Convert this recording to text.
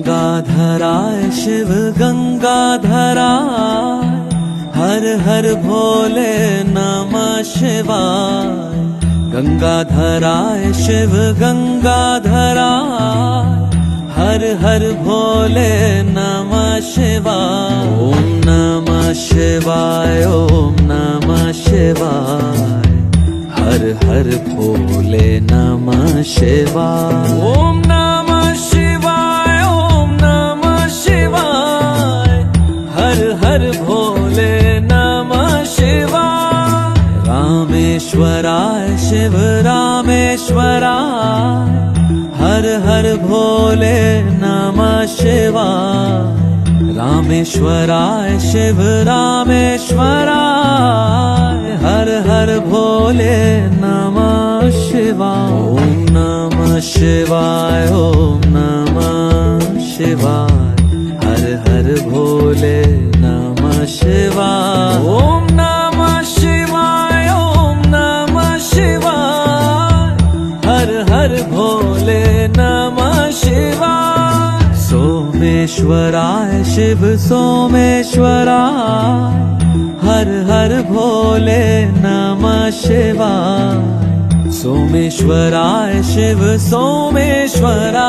गंगाधराय शिव गंगाधराय, हर हर भोले नमः शिवाय। गंगाधराय शिव गंगाधराय, हर हर भोले नमः शिवाय। ओम नमः शिवाय, ओम नमः शिवाय, हर हर भोले नमः शिवाय। ओम नमः शिवाय, ओम नमः शिवाय, हर हर भोले नमः शिवाय। रामेश्वराय शिव रामेश्वराय, हर हर भोले नमः शिवाय। रामेश्वराय शिव रामेश्वराय, हर हर भोले नमः शिवाय। ओम नमः शिवाय, ओम नमः शिवाय, हर हर भोले नमः शिवाय। ओम नमः शिवाय, ओम नमः शिवाय, हर हर भोले नमः शिवाय। सोमेश्वराय शिव सोमेश्वराय, हर हर भोले नमः शिवाय। सोमेश्वराय शिव सोमेश्वराय।